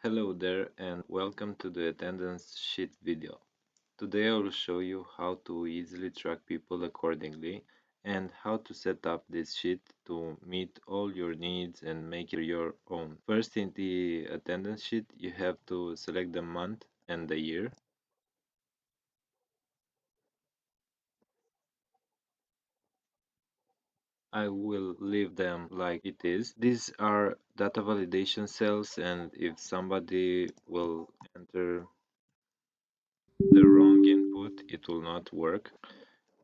Hello there and welcome to the attendance sheet video. Today I will show you how to easily track people accordingly and how to set up this sheet to meet all your needs and make it your own. First, in the attendance sheet you have to select the month and the year. I will leave them like it is. These are data validation cells, and if somebody will enter the wrong input it will not work.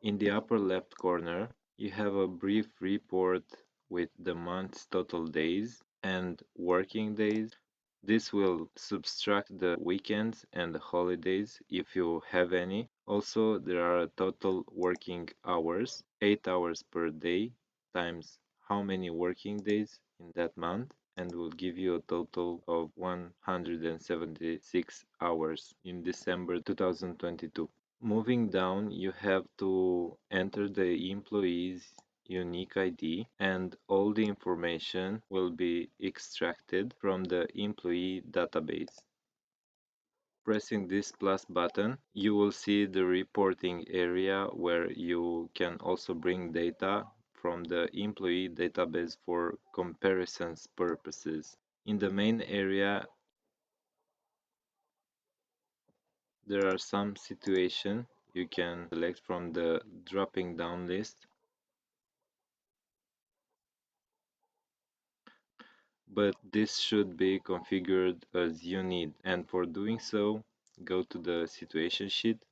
In the upper left corner, you have a brief report with the month's total days and working days. This will subtract the weekends and the holidays if you have any. Also, there are total working hours, 8 hours per day times how many working days in that month, and will give you a total of 176 hours in December 2022. Moving down, you have to enter the employee's unique ID, and all the information will be extracted from the employee database. Pressing this plus button, you will see the reporting area where you can also bring data from the employee database for comparisons purposes. In the main area, there are some situations you can select from the dropping down list, but this should be configured as you need. And for doing so, go to the situation sheet,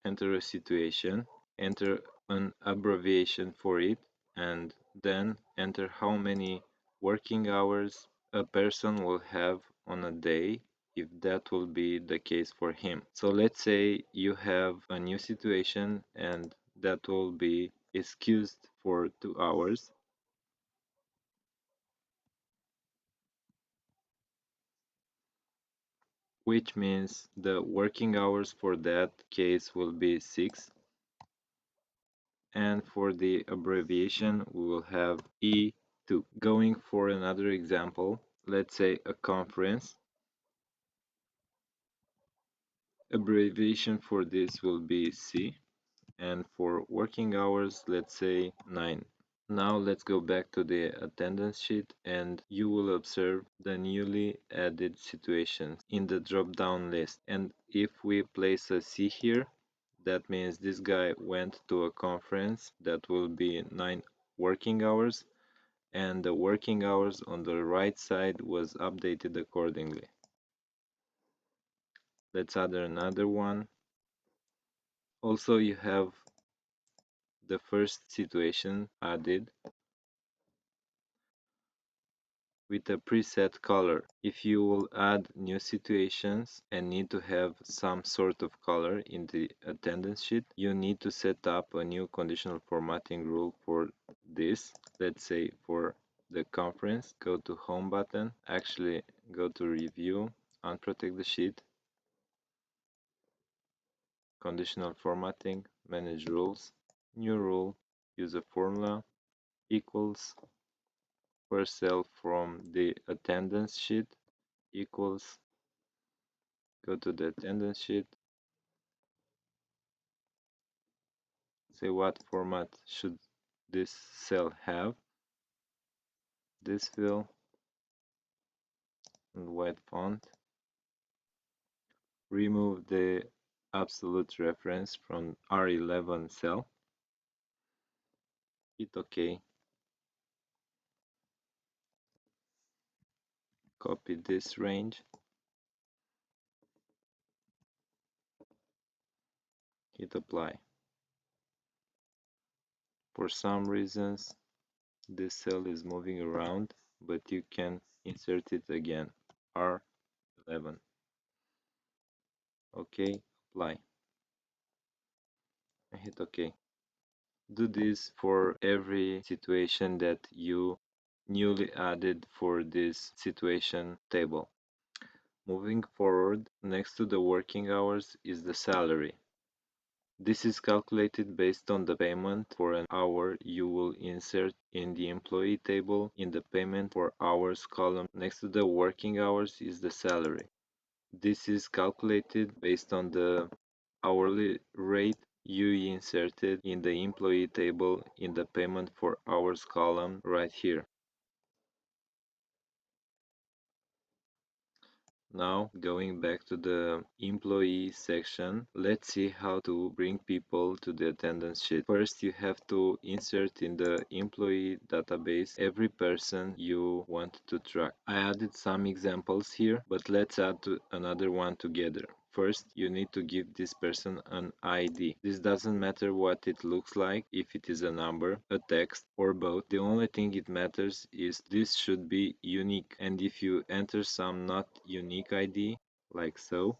enter a situation, enter an abbreviation for it, and then enter how many working hours a person will have on a day if that will be the case for him. So let's say you have a new situation and that will be excused for 2 hours. Which means the working hours for that case will be 6, and for the abbreviation we will have E2. Going for another example, let's say a conference, abbreviation for this will be C, and for working hours let's say 9. Now let's go back to the attendance sheet and you will observe the newly added situations in the drop-down list. And if we place a C here, that means this guy went to a conference that will be 9 working hours, and the working hours on the right side was updated accordingly. Let's add another one. Also, you have the first situation added with a preset color. If you will add new situations and need to have some sort of color in the attendance sheet, you need to set up a new conditional formatting rule for this. Let's say for the conference, go to home button, actually go to review, unprotect the sheet, conditional formatting, manage rules, new rule, use a formula, equals first cell from the attendance sheet, equals, go to the attendance sheet, say what format should this cell have, this fill and white font, remove the absolute reference from R11 cell, hit OK, copy this range, hit apply. For some reasons this cell is moving around, but you can insert it again, R11. OK, apply, and hit OK. Do this for every situation that you newly added for this situation table. Moving forward, next to the working hours is the salary. This is calculated based on the payment for an hour you will insert in the employee table in the payment for hours column. Next to the working hours is the salary. This is calculated based on the hourly rate you inserted in the employee table in the payment for hours column right here. Now, going back to the employee section, let's see how to bring people to the attendance sheet. First, you have to insert in the employee database every person you want to track. I added some examples here, but let's add another one together. First, you need to give this person an ID. This doesn't matter what it looks like, if it is a number, a text, or both. The only thing it matters is this should be unique. And if you enter some not unique ID, like so,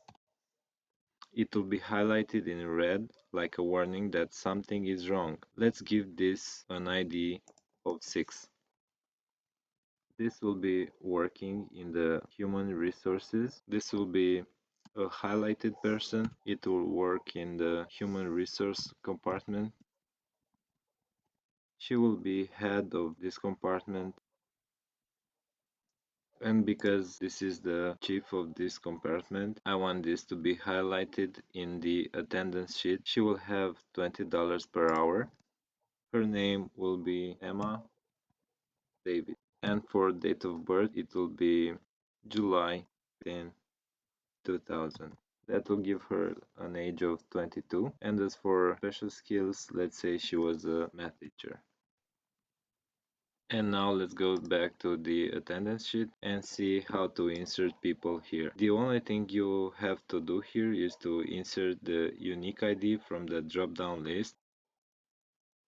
it will be highlighted in red like a warning that something is wrong. Let's give this an ID of 6. This will be working in the human resources. This will be a highlighted person. It will work in the human resource compartment. She will be head of this compartment. And because this is the chief of this compartment, I want this to be highlighted in the attendance sheet. She will have $20 per hour. Her name will be Emma David. And for date of birth, it will be July 10, 2000. That will give her an age of 22. And as for special skills, let's say she was a math teacher. And now let's go back to the attendance sheet and see how to insert people here. The only thing you have to do here is to insert the unique ID from the drop-down list,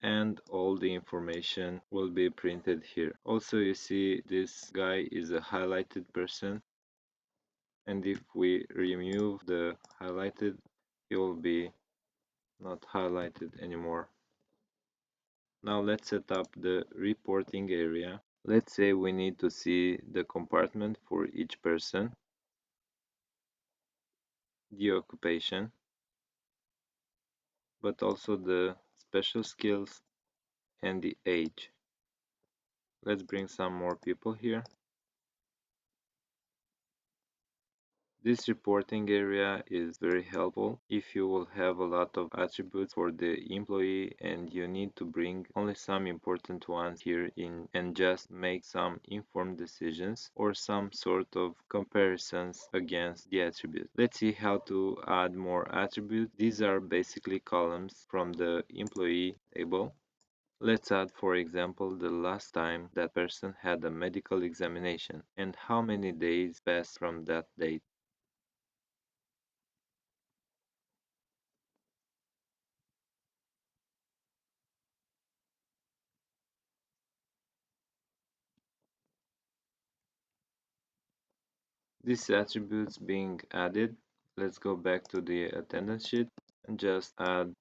and all the information will be printed here. Also, you see this guy is a highlighted person, and if we remove the highlighted, he will be not highlighted anymore. Now let's set up the reporting area. Let's say we need to see the compartment for each person, the occupation, but also the special skills and the age. Let's bring some more people here. This reporting area is very helpful if you will have a lot of attributes for the employee and you need to bring only some important ones here in and just make some informed decisions or some sort of comparisons against the attribute. Let's see how to add more attributes. These are basically columns from the employee table. Let's add, for example, the last time that person had a medical examination and how many days passed from that date. These attributes being added, let's go back to the attendance sheet and just add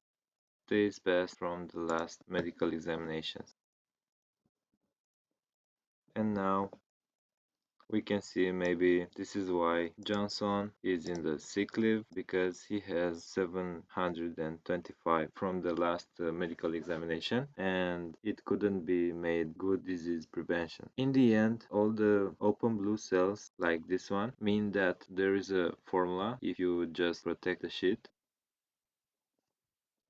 days passed from the last medical examinations. And now we can see maybe this is why Johnson is in the sick leave, because he has 725 from the last medical examination and it couldn't be made good disease prevention. In the end, all the open blue cells like this one mean that there is a formula if you just protect the sheet.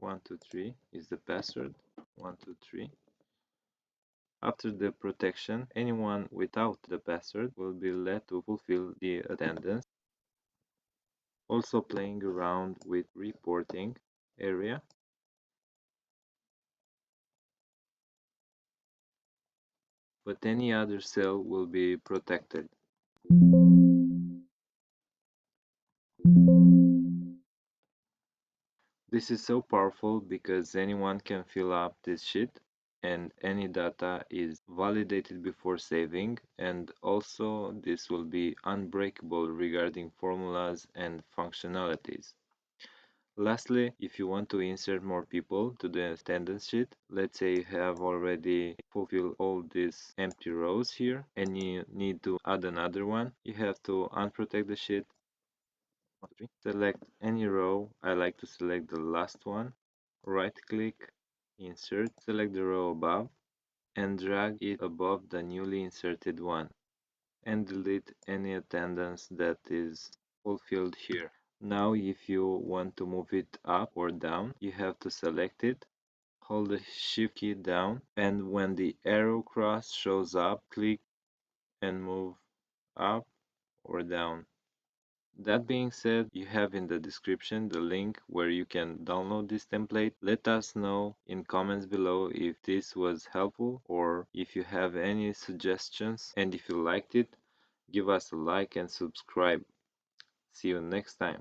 123 is the password. 123. After the protection, anyone without the password will be let to fulfill the attendance. Also playing around with reporting area. But any other cell will be protected. This is so powerful because anyone can fill up this sheet and any data is validated before saving, and also this will be unbreakable regarding formulas and functionalities. Lastly, if you want to insert more people to the attendance sheet, let's say you have already fulfilled all these empty rows here and you need to add another one, you have to unprotect the sheet, select any row. I like to select the last one Right-click, insert, select the row above, and drag it above the newly inserted one, and delete any attendance that is fulfilled here. Now, if you want to move it up or down, you have to select it, hold the Shift key down, and when the arrow cross shows up, click and move up or down. That being said, you have in the description the link where you can download this template. Let us know in comments below if this was helpful or if you have any suggestions, and if you liked it, give us a like and subscribe. See you next time.